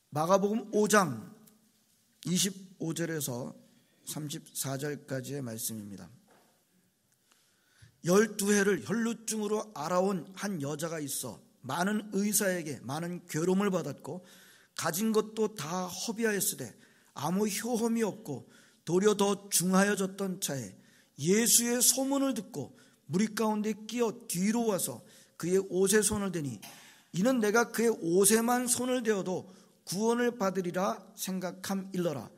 마가복음 5장 25절에서 34절까지의 말씀입니다. 12해를 혈루증으로 앓아온 한 여자가 있어 많은 의사에게 많은 괴로움을 받았고 가진 것도 다 허비하였으되 아무 효험이 없고 도리어 더 중하여졌던 차에 예수의 소문을 듣고 무리 가운데 끼어 뒤로 와서 그의 옷에 손을 대니 이는 내가 그의 옷에만 손을 대어도 구원을 받으리라 생각함일러라.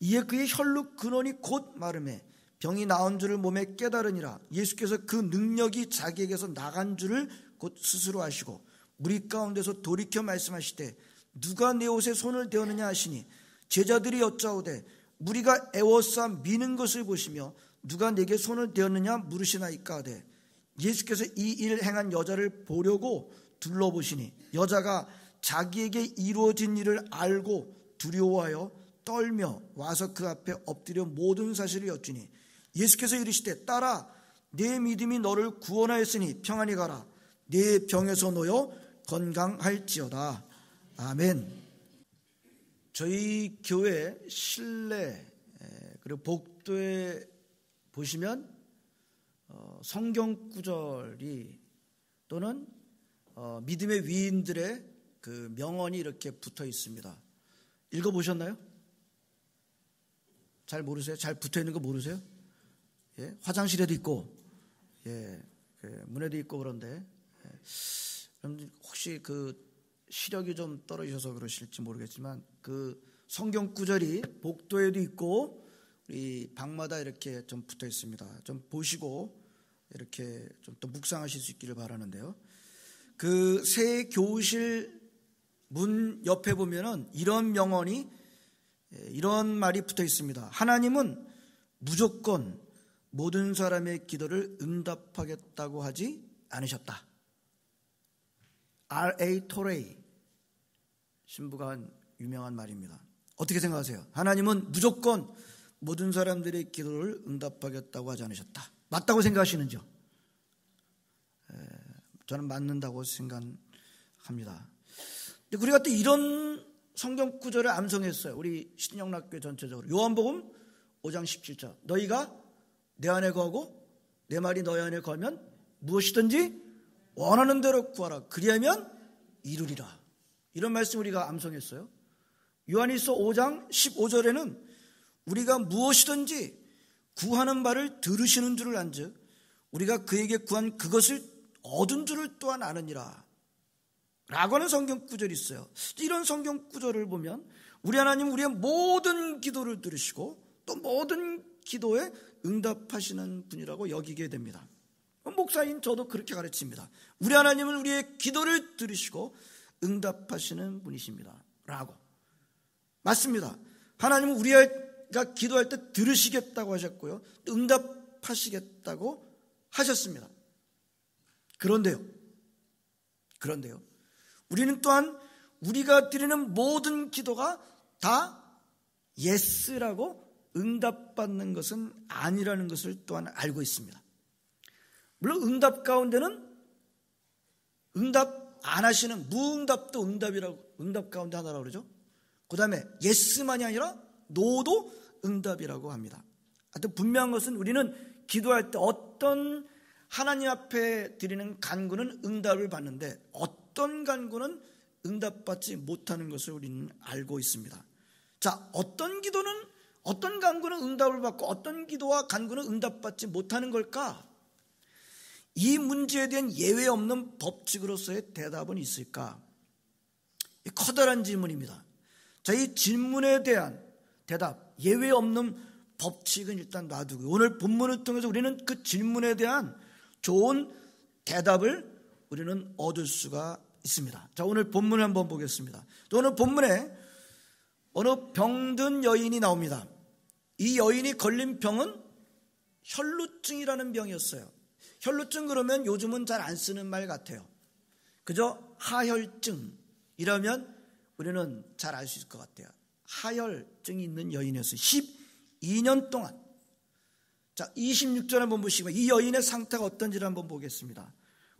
이에 그의 혈루 근원이 곧 마름에 병이 나은 줄을 몸에 깨달으니라. 예수께서 그 능력이 자기에게서 나간 줄을 곧 스스로 아시고 무리 가운데서 돌이켜 말씀하시되 누가 내 옷에 손을 대었느냐 하시니 제자들이 여짜오되 무리가 애워싸 미는 것을 보시며 누가 내게 손을 대었느냐 물으시나이까 하되 예수께서 이 일 행한 여자를 보려고 둘러보시니 여자가 자기에게 이루어진 일을 알고 두려워하여 떨며 와서 그 앞에 엎드려 모든 사실을 여쭈니 예수께서 이르시되 딸아 내 믿음이 너를 구원하였으니 평안히 가라. 내 병에서 놓여 건강할지어다. 아멘. 저희 교회 실내 그리고 복도에 보시면 성경 구절이 또는 믿음의 위인들의 그 명언이 이렇게 붙어 있습니다. 읽어보셨나요? 잘 모르세요? 잘 붙어 있는 거 모르세요? 예? 화장실에도 있고, 예, 그 문에도 있고 그런데, 예. 혹시 그 시력이 좀 떨어지셔서 그러실지 모르겠지만 그 성경 구절이 복도에도 있고 우리 방마다 이렇게 좀 붙어 있습니다. 좀 보시고 이렇게 좀 또 묵상하실 수 있기를 바라는데요. 그 새 교우실 문 옆에 보면은 이런 명언이 이런 말이 붙어 있습니다. 하나님은 무조건 모든 사람의 기도를 응답하겠다고 하지 않으셨다. R.A. 토레이 신부가 한 유명한 말입니다. 어떻게 생각하세요? 하나님은 무조건 모든 사람들의 기도를 응답하겠다고 하지 않으셨다. 맞다고 생각하시는지요? 저는 맞는다고 생각합니다. 우리가 또 이런 성경 구절을 암송했어요. 우리 신영락교회 전체적으로. 요한복음 5장 17절. 너희가 내 안에 거하고 내 말이 너희 안에 거하면 무엇이든지 원하는 대로 구하라. 그리하면 이루리라. 이런 말씀 우리가 암송했어요. 요한일서 5장 15절에는 우리가 무엇이든지 구하는 바를 들으시는 줄을 안즉 우리가 그에게 구한 그것을 얻은 줄을 또한 아느니라 라고 하는 성경 구절이 있어요. 이런 성경 구절을 보면 우리 하나님은 우리의 모든 기도를 들으시고 또 모든 기도에 응답하시는 분이라고 여기게 됩니다. 목사인 저도 그렇게 가르칩니다. 우리 하나님은 우리의 기도를 들으시고 응답하시는 분이십니다 라고. 맞습니다. 하나님은 우리가 기도할 때 들으시겠다고 하셨고요, 응답하시겠다고 하셨습니다. 그런데요 우리는 또한 우리가 드리는 모든 기도가 다 예스라고 응답받는 것은 아니라는 것을 또한 알고 있습니다. 물론 응답 가운데는 응답 안 하시는 무응답도 응답 가운데 하나라고 그러죠. 그 다음에 예스만이 아니라 노도 응답이라고 합니다. 하여튼 분명한 것은 우리는 기도할 때 어떤 하나님 앞에 드리는 간구는 응답을 받는데 어떤 간구는 응답받지 못하는 것을 우리는 알고 있습니다. 자, 어떤 간구는 응답을 받고 어떤 기도와 간구는 응답받지 못하는 걸까? 이 문제에 대한 예외 없는 법칙으로서의 대답은 있을까? 커다란 질문입니다. 자, 이 질문에 대한 대답, 예외 없는 법칙은 일단 놔두고 오늘 본문을 통해서 우리는 그 질문에 대한 좋은 대답을 우리는 얻을 수가 있습니다. 자, 오늘 본문을 한번 보겠습니다. 또 오늘 본문에 어느 병든 여인이 나옵니다. 이 여인이 걸린 병은 혈루증이라는 병이었어요. 혈루증 그러면 요즘은 잘 안 쓰는 말 같아요. 그저 하혈증 이러면 우리는 잘 알 수 있을 것 같아요. 하혈증이 있는 여인이었어요. 12년 동안. 자, 26절 한번 보시고 이 여인의 상태가 어떤지를 한번 보겠습니다.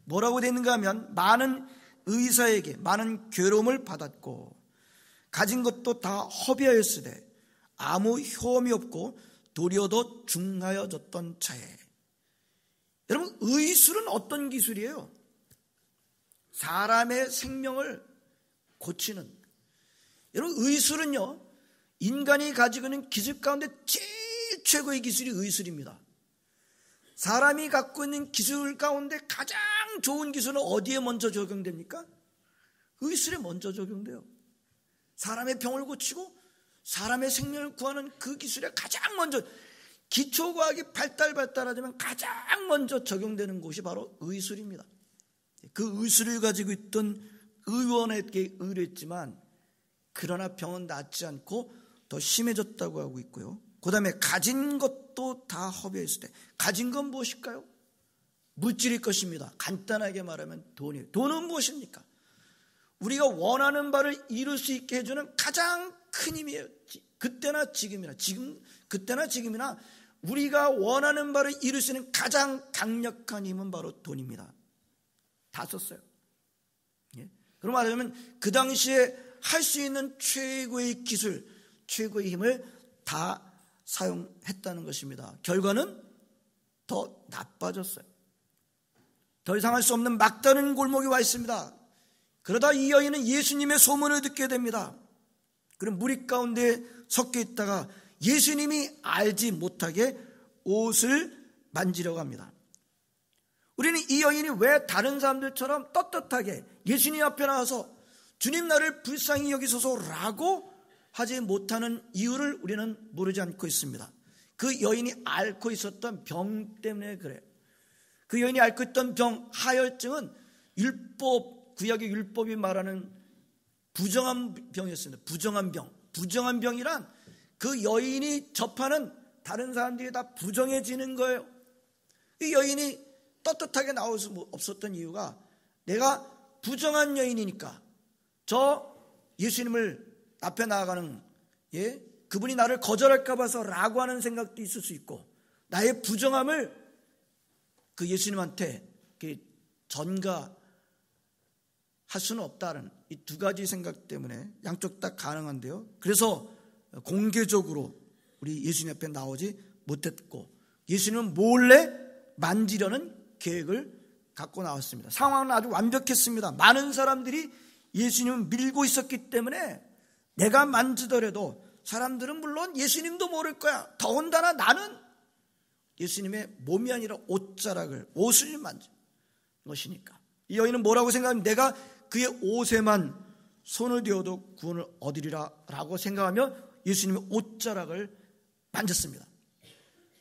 뭐라고 되어 있는가 하면 많은 의사에게 많은 괴로움을 받았고 가진 것도 다 허비하였으되 아무 효험이 없고 도리어 더 중하여졌던 차에. 여러분, 의술은 어떤 기술이에요? 사람의 생명을 고치는. 여러분, 의술은요, 인간이 가지고 있는 기술 가운데 제일 최고의 기술이 의술입니다. 사람이 갖고 있는 기술 가운데 가장 좋은 기술은 어디에 먼저 적용됩니까? 의술에 먼저 적용돼요. 사람의 병을 고치고 사람의 생명을 구하는 그 기술에 가장 먼저, 기초과학이 발달하자면 가장 먼저 적용되는 곳이 바로 의술입니다. 그 의술을 가지고 있던 의원에게 의뢰했지만 그러나 병은 낫지 않고 더 심해졌다고 하고 있고요. 그 다음에 가진 것도 다 허비했을 때, 가진 건 무엇일까요? 물질일 것입니다. 간단하게 말하면 돈이에요. 돈은 무엇입니까? 우리가 원하는 바를 이룰 수 있게 해주는 가장 큰 힘이에요. 그때나 지금이나 우리가 원하는 바를 이룰 수 있는 가장 강력한 힘은 바로 돈입니다. 다 썼어요. 예? 그럼 말하자면 그 당시에 할 수 있는 최고의 기술, 최고의 힘을 다 사용했다는 것입니다. 결과는 더 나빠졌어요. 더 이상 할 수 없는 막다른 골목에 와 있습니다. 그러다 이 여인은 예수님의 소문을 듣게 됩니다. 그럼 무리 가운데 섞여 있다가 예수님이 알지 못하게 옷을 만지려고 합니다. 우리는 이 여인이 왜 다른 사람들처럼 떳떳하게 예수님 앞에 나와서 주님 나를 불쌍히 여기소서라고 하지 못하는 이유를 우리는 모르지 않고 있습니다. 그 여인이 앓고 있었던 병 때문에 그래요. 그 여인이 앓고 있던 병, 하혈증은 구약의 율법이 말하는 부정한 병이었습니다. 부정한 병. 부정한 병이란 그 여인이 접하는 다른 사람들이 다 부정해지는 거예요. 이 여인이 떳떳하게 나올 수 없었던 이유가 내가 부정한 여인이니까 저 예수님을 앞에 나아가는 그분이 나를 거절할까 봐서 라고 하는 생각도 있을 수 있고, 나의 부정함을 그 예수님한테 전가할 수는 없다는 이 두 가지 생각 때문에 양쪽 다 가능한데요. 그래서 공개적으로 우리 예수님 앞에 나오지 못했고 예수님은 몰래 만지려는 계획을 갖고 나왔습니다. 상황은 아주 완벽했습니다. 많은 사람들이 예수님을 밀고 있었기 때문에 내가 만지더라도 사람들은 물론 예수님도 모를 거야. 더군다나 나는 예수님의 몸이 아니라 옷을 만진 것이니까. 이 여인은 뭐라고 생각하면 내가 그의 옷에만 손을 대어도 구원을 얻으리라 라고 생각하며 예수님의 옷자락을 만졌습니다.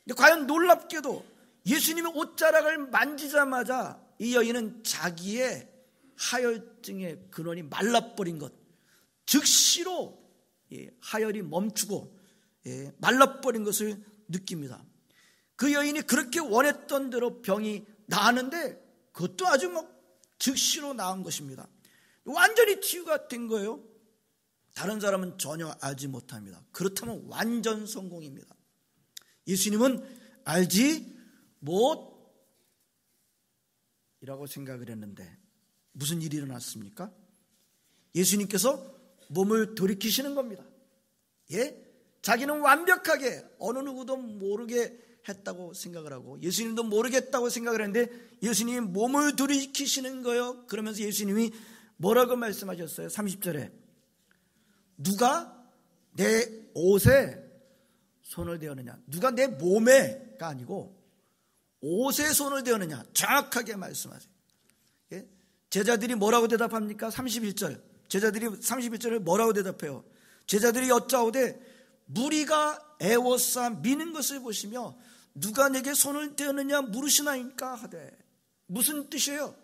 근데 과연 놀랍게도 예수님의 옷자락을 만지자마자 이 여인은 자기의 하혈증의 근원이 말라버린 것, 즉시로 하혈이 멈추고 말라버린 것을 느낍니다. 그 여인이 그렇게 원했던 대로 병이 나았는데 그것도 아주 즉시로 나은 것입니다. 완전히 치유가 된 거예요. 다른 사람은 전혀 알지 못합니다. 그렇다면 완전 성공입니다. 예수님은 알지 못이라고 생각을 했는데 무슨 일이 일어났습니까? 예수님께서 몸을 돌이키시는 겁니다. 자기는 완벽하게 어느 누구도 모르게 했다고 생각을 하고 예수님도 모르겠다고 생각을 했는데 예수님이 몸을 돌이키시는 거예요. 그러면서 예수님이 뭐라고 말씀하셨어요? 30절에 누가 내 옷에 손을 대었느냐, 누가 내 몸에가 아니고 옷에 손을 대었느냐 정확하게 말씀하세요. 제자들이 뭐라고 대답합니까? 31절 제자들이 31절에 뭐라고 대답해요? 제자들이 여짜오되 무리가 애워싸 미는 것을 보시며 누가 내게 손을 대었느냐 물으시나이까 하되. 무슨 뜻이에요?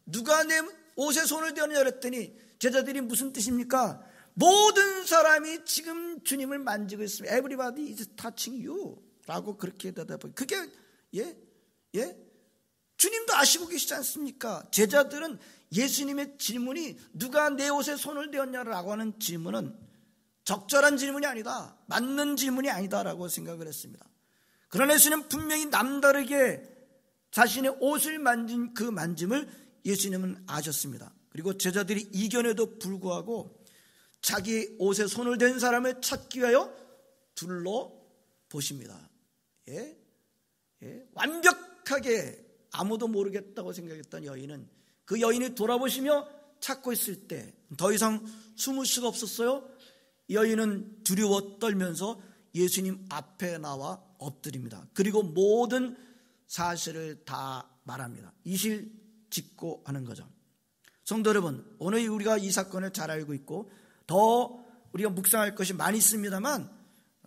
누가 내 옷에 손을 대었느냐 그랬더니 제자들이 무슨 뜻입니까? 모든 사람이 지금 주님을 만지고 있습니다. Everybody is touching you 라고 그렇게 대답해요. 그게 주님도 아시고 계시지 않습니까? 제자들은 예수님의 질문이 누가 내 옷에 손을 대었냐라고 하는 질문은 적절한 질문이 아니다, 맞는 질문이 아니다라고 생각을 했습니다. 그러나 예수님은 분명히 남다르게 자신의 옷을 만진 그 만짐을 예수님은 아셨습니다. 그리고 제자들이 이겨내도 불구하고 자기 옷에 손을 댄 사람을 찾기 위하여 둘러보십니다. 예? 예? 완벽하게 아무도 모르겠다고 생각했던 여인은 그 여인이 돌아보시며 찾고 있을 때 더 이상 숨을 수가 없었어요. 여인은 두려워 떨면서 예수님 앞에 나와 엎드립니다. 그리고 모든 사실을 다 말합니다. 이실 짓고 하는 거죠. 성도 여러분, 오늘 우리가 이 사건을 잘 알고 있고 더 우리가 묵상할 것이 많이 있습니다만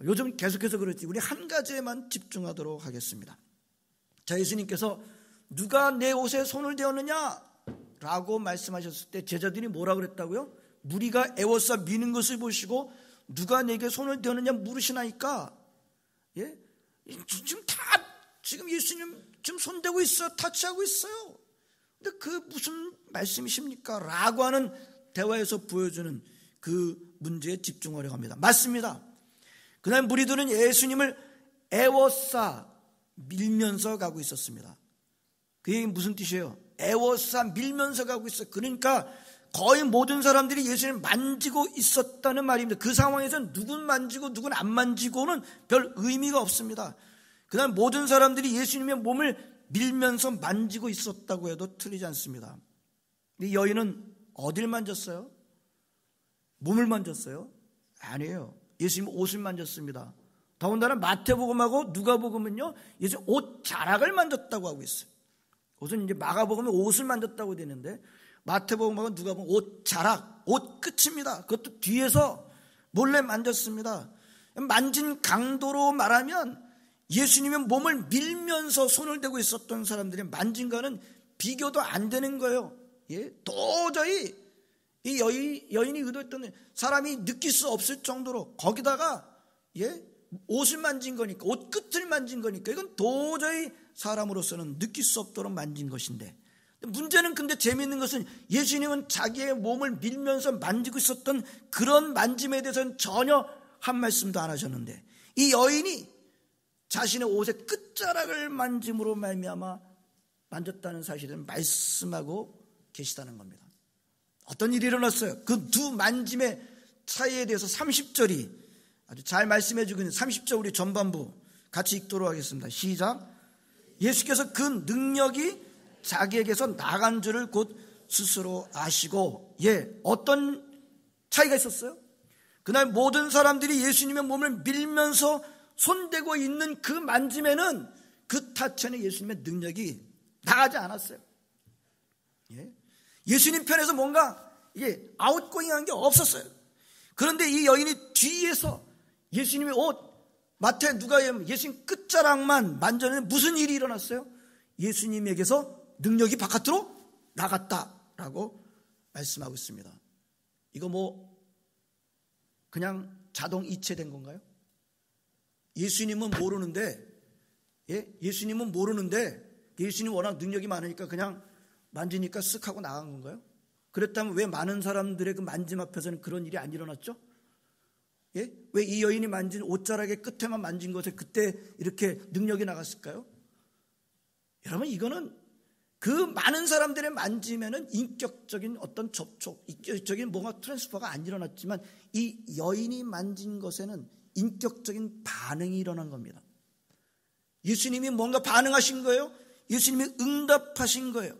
요즘 계속해서 그렇지 우리 한 가지에만 집중하도록 하겠습니다. 자, 예수님께서 누가 내 옷에 손을 대었느냐? 라고 말씀하셨을 때 제자들이 뭐라 그랬다고요? 무리가 애워싸 미는 것을 보시고 누가 내게 손을 대었느냐 물으시나이까. 예? 지금 예수님 지금 손대고 있어요. 타치하고 있어요. 근데 그 무슨 말씀이십니까? 라고 하는 대화에서 보여주는 그 문제에 집중하려고 합니다. 맞습니다. 그날 무리들은 예수님을 애워싸 밀면서 가고 있었습니다. 그게 무슨 뜻이에요? 애워싸 밀면서 가고 있어요. 그러니까 거의 모든 사람들이 예수님을 만지고 있었다는 말입니다. 그 상황에서는 누군 만지고 누군 안 만지고는 별 의미가 없습니다. 그날 모든 사람들이 예수님의 몸을 밀면서 만지고 있었다고 해도 틀리지 않습니다. 이 여인은 어딜 만졌어요? 몸을 만졌어요? 아니에요. 예수님 옷을 만졌습니다. 더군다나 마태복음하고 누가복음은요, 예수님 옷 자락을 만졌다고 하고 있어요. 옷은 이제 마가복음은 옷을 만졌다고 되는데 마태복음하고 누가복음 옷 자락, 옷 끝입니다. 그것도 뒤에서 몰래 만졌습니다. 만진 강도로 말하면 예수님의 몸을 밀면서 손을 대고 있었던 사람들이 만진 거는 비교도 안 되는 거예요. 예? 도저히 이 여인이 의도했던 사람이 느낄 수 없을 정도로 거기다가 예? 옷을 만진 거니까 옷 끝을 만진 거니까 이건 도저히 사람으로서는 느낄 수 없도록 만진 것인데 문제는 근데 재미있는 것은 예수님은 자기의 몸을 밀면서 만지고 있었던 그런 만짐에 대해서는 전혀 한 말씀도 안 하셨는데 이 여인이 자신의 옷의 끝자락을 만짐으로 말미암아 만졌다는 사실을 말씀하고 계시다는 겁니다. 어떤 일이 일어났어요? 그 두 만짐의 차이에 대해서 30절이 아주 잘 말씀해 주고 있는 30절 우리 전반부 같이 읽도록 하겠습니다. 시작. 예수께서 그 능력이 자기에게서 나간 줄을 곧 스스로 아시고 어떤 차이가 있었어요? 그날 모든 사람들이 예수님의 몸을 밀면서 손대고 있는 그 만짐에는 그 타천에 예수님의 능력이 나가지 않았어요. 예수님 편에서 뭔가 아웃고잉한 게 없었어요. 그런데 이 여인이 뒤에서 예수님의 옷 마태 누가에 예수님 끝자락만 만졌는데 무슨 일이 일어났어요? 예수님에게서 능력이 바깥으로 나갔다라고 말씀하고 있습니다. 이거 그냥 자동 이체된 건가요? 예수님은 모르는데 예수님 워낙 능력이 많으니까 그냥 만지니까 쓱 하고 나간 건가요? 그랬다면 왜 많은 사람들의 그 만짐 앞에서는 그런 일이 안 일어났죠? 왜 이 여인이 만진 옷자락의 끝에만 만진 것에 그때 이렇게 능력이 나갔을까요? 여러분 이거는 그 많은 사람들의 만짐에는 인격적인 어떤 접촉, 인격적인 뭔가 트랜스퍼가 안 일어났지만 이 여인이 만진 것에는 인격적인 반응이 일어난 겁니다. 예수님이 뭔가 반응하신 거예요? 예수님이 응답하신 거예요.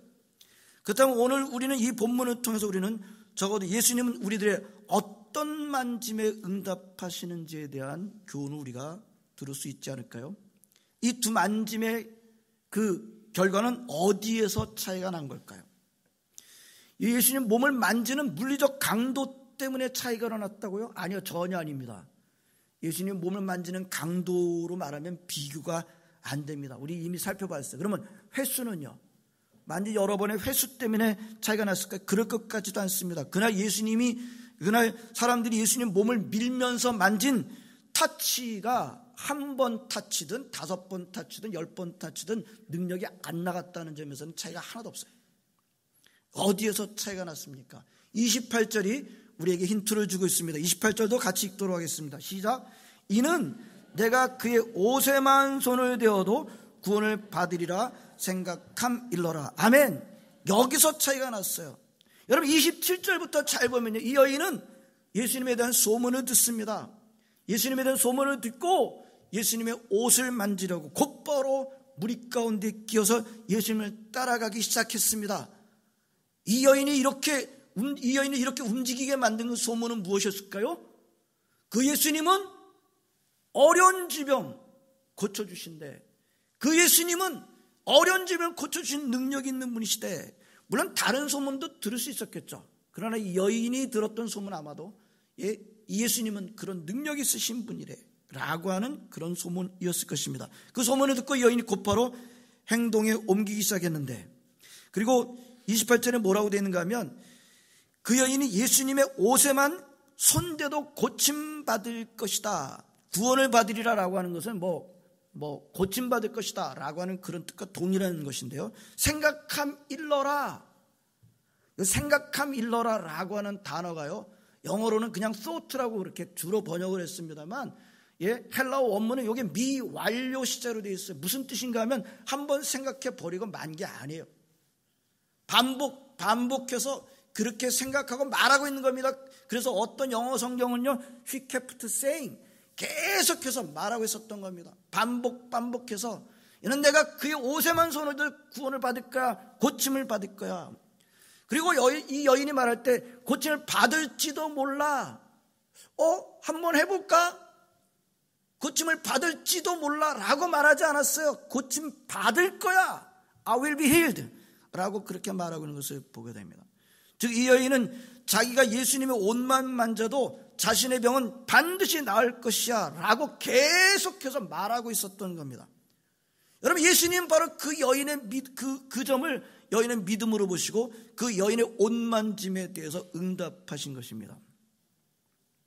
그렇다면 오늘 우리는 이 본문을 통해서 우리는 적어도 예수님은 우리들의 어떤 만짐에 응답하시는지에 대한 교훈을 우리가 들을 수 있지 않을까요? 이 두 만짐의 그 결과는 어디에서 차이가 난 걸까요? 예수님 몸을 만지는 물리적 강도 때문에 차이가 일어났다고요? 아니요, 전혀 아닙니다. 예수님 몸을 만지는 강도로 말하면 비교가 안 됩니다. 우리 이미 살펴봤어요. 그러면 횟수는요? 만지 여러 번의 횟수 때문에 차이가 났을까요? 그럴 것 같지도 않습니다. 그날 사람들이 예수님 몸을 밀면서 만진 타치가 한 번 타치든 5번 타치든 10번 타치든 능력이 안 나갔다는 점에서는 차이가 하나도 없어요. 어디에서 차이가 났습니까? 28절이 우리에게 힌트를 주고 있습니다. 28절도 같이 읽도록 하겠습니다. 시작. 이는 내가 그의 옷에만 손을 대어도 구원을 받으리라 생각함일러라. 아멘. 여기서 차이가 났어요. 여러분 27절부터 잘 보면요, 이 여인은 예수님에 대한 소문을 듣습니다. 예수님에 대한 소문을 듣고 예수님의 옷을 만지려고 곧바로 무리 가운데 끼어서 예수님을 따라가기 시작했습니다. 이 여인이 이렇게 움직이게 만든 그 소문은 무엇이었을까요? 그 예수님은 어려운 질병 고쳐주신대. 그 예수님은 어려운 질병 고쳐주신 능력 있는 분이시대. 물론 다른 소문도 들을 수 있었겠죠. 그러나 이 여인이 들었던 소문 아마도 이 예수님은 그런 능력 있으신 분이래 라고 하는 그런 소문이었을 것입니다. 그 소문을 듣고 이 여인이 곧바로 행동에 옮기기 시작했는데, 그리고 28절에 뭐라고 되어 있는가 하면 그 여인이 예수님의 옷에만 손대도 고침받을 것이다. 구원을 받으리라 라고 하는 것은 고침받을 것이다 라고 하는 그런 뜻과 동일한 것인데요. 생각함 일러라. 생각함 일러라 라고 하는 단어가요, 영어로는 그냥 thought라고 그렇게 주로 번역을 했습니다만, 헬라어 원문은 이게 미완료 시제로 되어 있어요. 무슨 뜻인가 하면 한번 생각해 버리고 만 게 아니에요. 반복해서 그렇게 생각하고 말하고 있는 겁니다. 그래서 어떤 영어 성경은요, she kept saying, 계속해서 말하고 있었던 겁니다. 반복해서 이는 내가 그의 옷에만 손을 들 구원을 받을 거야, 고침을 받을 거야. 그리고 이 여인이 말할 때 고침을 받을지도 몰라. 한번 해볼까? 고침을 받을지도 몰라 라고 말하지 않았어요. 고침 받을 거야. I will be healed 라고 그렇게 말하고 있는 것을 보게 됩니다. 즉 이 여인은 자기가 예수님의 옷만 만져도 자신의 병은 반드시 나을 것이야 라고 계속해서 말하고 있었던 겁니다. 여러분, 예수님은 바로 그 여인의 그 점을 여인의 믿음으로 보시고 그 여인의 옷만짐에 대해서 응답하신 것입니다.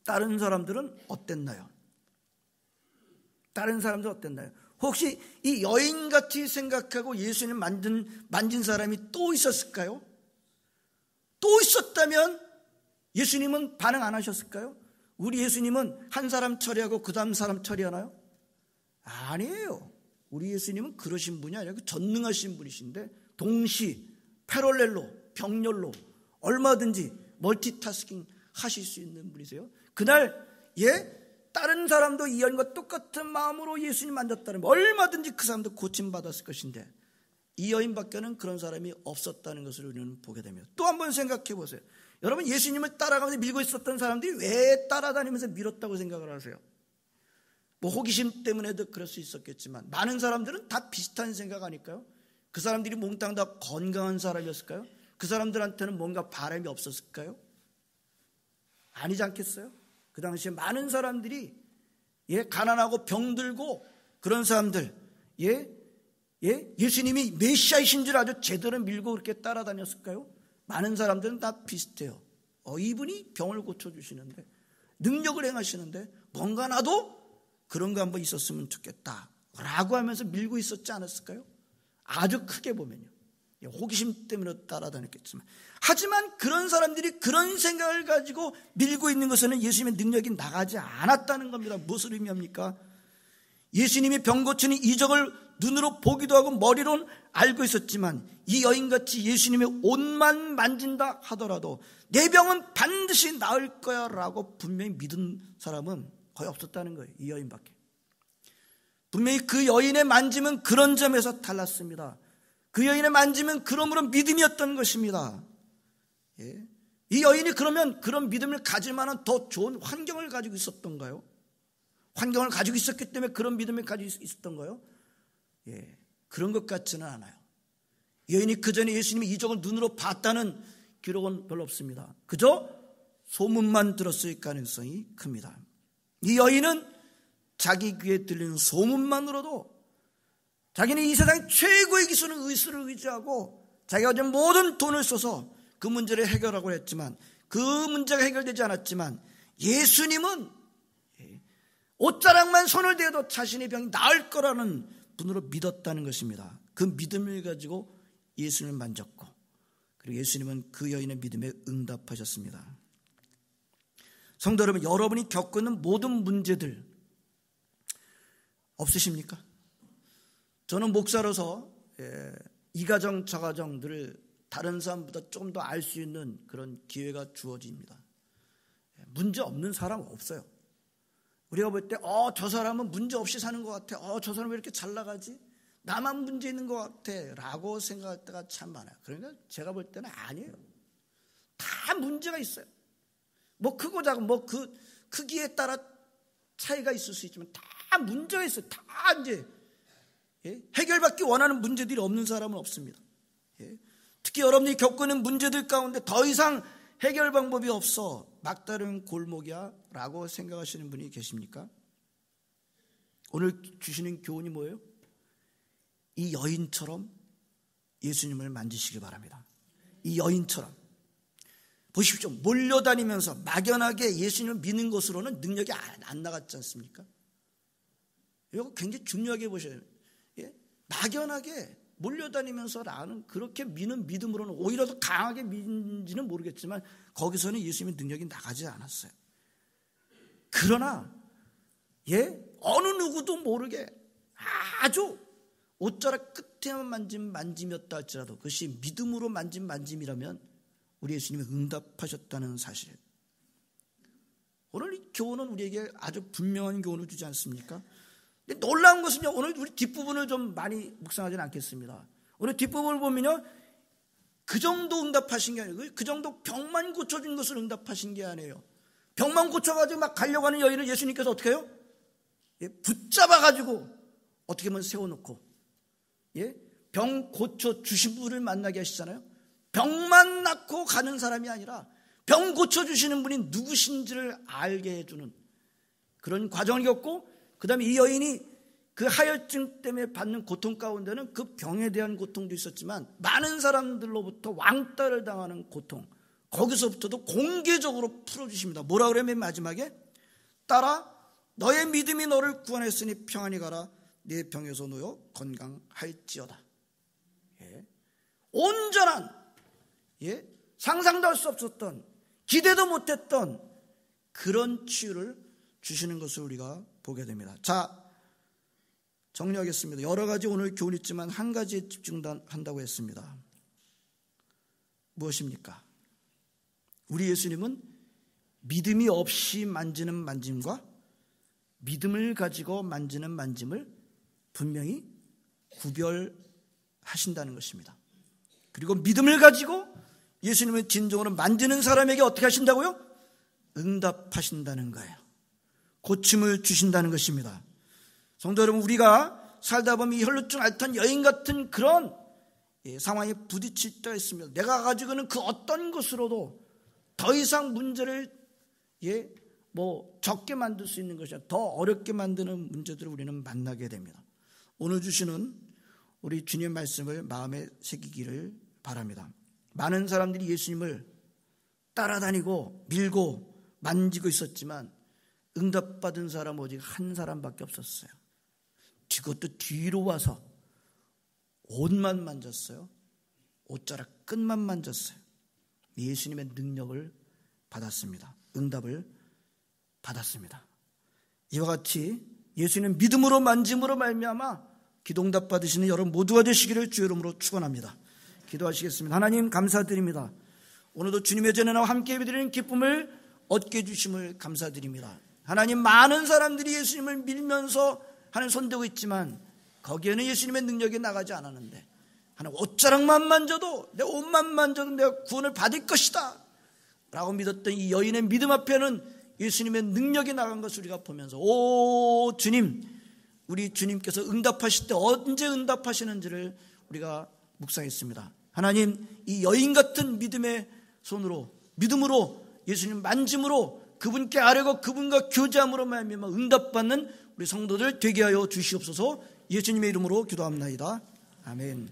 다른 사람들은 어땠나요? 혹시 이 여인같이 생각하고 예수님 만진 사람이 또 있었을까요? 또 있었다면 예수님은 반응 안 하셨을까요? 우리 예수님은 한 사람 처리하고 그 다음 사람 처리하나요? 아니에요. 우리 예수님은 그러신 분이 아니라 전능하신 분이신데 동시, 패럴렐로, 병렬로 얼마든지 멀티타스킹 하실 수 있는 분이세요. 그날 다른 사람도 이 여인과 똑같은 마음으로 예수님 만졌다면 얼마든지 그 사람도 고침받았을 것인데 이 여인밖에는 그런 사람이 없었다는 것을 우리는 보게 됩니다. 또 한번 생각해 보세요. 여러분, 예수님을 따라가면서 밀고 있었던 사람들이 왜 따라다니면서 밀었다고 생각을 하세요? 호기심 때문에도 그럴 수 있었겠지만 많은 사람들은 다 비슷한 생각 아닐까요? 그 사람들이 몽땅 다 건강한 사람이었을까요? 그 사람들한테는 뭔가 바람이 없었을까요? 아니지 않겠어요? 그 당시에 많은 사람들이 가난하고 병들고 그런 사람들 예수님이 메시아이신 줄 아주 제대로 밀고 그렇게 따라다녔을까요? 많은 사람들은 다 비슷해요. 이분이 병을 고쳐주시는데 능력을 행하시는데 뭔가 나도 그런 거 한번 있었으면 좋겠다 라고 하면서 밀고 있었지 않았을까요? 아주 크게 보면요, 호기심 때문에 따라다녔겠지만, 하지만 그런 사람들이 그런 생각을 가지고 밀고 있는 것은 예수님의 능력이 나가지 않았다는 겁니다. 무엇을 의미합니까? 예수님이 병 고치는 이적을 눈으로 보기도 하고 머리로는 알고 있었지만 이 여인같이 예수님의 옷만 만진다 하더라도 내 병은 반드시 나을 거야 라고 분명히 믿은 사람은 거의 없었다는 거예요. 이 여인밖에. 분명히 그 여인의 만짐은 그런 점에서 달랐습니다. 그 여인의 만짐은 그러므로 믿음이었던 것입니다. 이 여인이 그러면 그런 믿음을 가질 만한 더 좋은 환경을 가지고 있었던가요? 환경을 가지고 있었기 때문에 그런 믿음을 가지고 있었던가요? 그런 것 같지는 않아요. 여인이 그 전에 예수님이 이적을 눈으로 봤다는 기록은 별로 없습니다. 그저 소문만 들었을 가능성이 큽니다. 이 여인은 자기 귀에 들리는 소문만으로도 자기는 이 세상 최고의 기술은 의술을 의지하고 자기가 가진 모든 돈을 써서 그 문제를 해결하고 했지만 그 문제가 해결되지 않았지만 예수님은 옷자락만 손을 대도 자신의 병이 나을 거라는 분으로 믿었다는 것입니다. 그 믿음을 가지고 예수님을 만졌고 그리고 예수님은 그 여인의 믿음에 응답하셨습니다. 성도 여러분, 여러분이 겪고 있는 모든 문제들 없으십니까? 저는 목사로서 이 가정 저 가정들을 다른 사람보다 조금 더 알 수 있는 그런 기회가 주어집니다. 문제 없는 사람 없어요. 우리가 볼 때 저 사람은 문제 없이 사는 것 같아. 저 사람은 왜 이렇게 잘 나가지? 나만 문제 있는 것 같아 라고 생각할 때가 참 많아요. 그러니까 제가 볼 때는 아니에요. 다 문제가 있어요. 뭐 크고 작은 뭐 그 크기에 따라 차이가 있을 수 있지만 다 문제가 있어요. 다 이제 해결받기 원하는 문제들이 없는 사람은 없습니다. 특히 여러분이 겪는 문제들 가운데 더 이상 해결 방법이 없어 막다른 골목이야 라고 생각하시는 분이 계십니까? 오늘 주시는 교훈이 뭐예요? 이 여인처럼 예수님을 만지시기 바랍니다. 이 여인처럼 보십시오. 몰려다니면서 막연하게 예수님을 믿는 것으로는 능력이 안 나갔지 않습니까? 이거 굉장히 중요하게 보셔야 돼요. 막연하게 몰려다니면서 나는 그렇게 믿는 믿음으로는 오히려 더 강하게 믿는지는 모르겠지만 거기서는 예수님의 능력이 나가지 않았어요. 그러나 어느 누구도 모르게 아주 옷자락 끝에만 만진 만짐이었다 할지라도 그것이 믿음으로 만진 만짐이라면 우리 예수님이 응답하셨다는 사실. 오늘 이 교훈은 우리에게 아주 분명한 교훈을 주지 않습니까? 근데 놀라운 것은요, 오늘 우리 뒷부분을 좀 많이 묵상하지는 않겠습니다. 오늘 뒷부분을 보면요, 그 정도 응답하신 게 아니고 그 정도 병만 고쳐준 것을 응답하신 게 아니에요. 병만 고쳐가지고 막 가려고 하는 여인을 예수님께서 어떻게 해요? 붙잡아가지고 어떻게 보면 세워놓고 병 고쳐주신 분을 만나게 하시잖아요. 병만 낫고 가는 사람이 아니라 병 고쳐주시는 분이 누구신지를 알게 해주는 그런 과정을 겪고, 그 다음에 이 여인이 그 하혈증 때문에 받는 고통 가운데는 그 병에 대한 고통도 있었지만 많은 사람들로부터 왕따를 당하는 고통, 거기서부터도 공개적으로 풀어주십니다. 뭐라 그래요? 맨 마지막에 딸아 너의 믿음이 너를 구원했으니 평안히 가라, 네 병에서 놓여 건강할지어다. 온전한 상상도 할 수 없었던, 기대도 못했던 그런 치유를 주시는 것을 우리가 보게 됩니다. 자, 정리하겠습니다. 여러 가지 오늘 교훈이 있지만 한 가지에 집중한다고 했습니다. 무엇입니까? 우리 예수님은 믿음이 없이 만지는 만짐과 믿음을 가지고 만지는 만짐을 분명히 구별하신다는 것입니다. 그리고 믿음을 가지고 예수님을 진정으로 만지는 사람에게 어떻게 하신다고요? 응답하신다는 거예요. 고침을 주신다는 것입니다. 성도 여러분, 우리가 살다 보면 이 혈루증 앓던 여인 같은 그런 상황에 부딪힐 때가 있습니다. 내가 가지고는 그 어떤 것으로도 더 이상 문제를 적게 만들 수 있는 것이 아니라 더 어렵게 만드는 문제들을 우리는 만나게 됩니다. 오늘 주시는 우리 주님의 말씀을 마음에 새기기를 바랍니다. 많은 사람들이 예수님을 따라다니고 밀고 만지고 있었지만 응답받은 사람 오직 한 사람밖에 없었어요. 그것도 뒤로 와서 옷만 만졌어요. 옷자락 끝만 만졌어요. 예수님의 능력을 받았습니다. 응답을 받았습니다. 이와 같이 예수님 믿음으로 만짐으로 말미암아 기도응답 받으시는 여러분 모두가 되시기를 주의 이름으로 축원합니다. 기도하시겠습니다. 하나님 감사드립니다. 오늘도 주님의 전에 나와 함께 예배드리는 기쁨을 얻게 해주심을 감사드립니다. 하나님, 많은 사람들이 예수님을 밀면서 하는 손대고 있지만 거기에는 예수님의 능력이 나가지 않았는데 하나님, 옷자락만 만져도, 내 옷만 만져도 내가 구원을 받을 것이다 라고 믿었던 이 여인의 믿음 앞에는 예수님의 능력이 나간 것을 우리가 보면서 오 주님, 우리 주님께서 응답하실 때 언제 응답하시는지를 우리가 묵상했습니다. 하나님, 이 여인 같은 믿음의 손으로, 믿음으로 예수님 만짐으로 그분께 아뢰고 그분과 교제함으로 말미암아 응답받는 우리 성도들 되게 하여 주시옵소서. 예수님의 이름으로 기도합나이다. 아멘.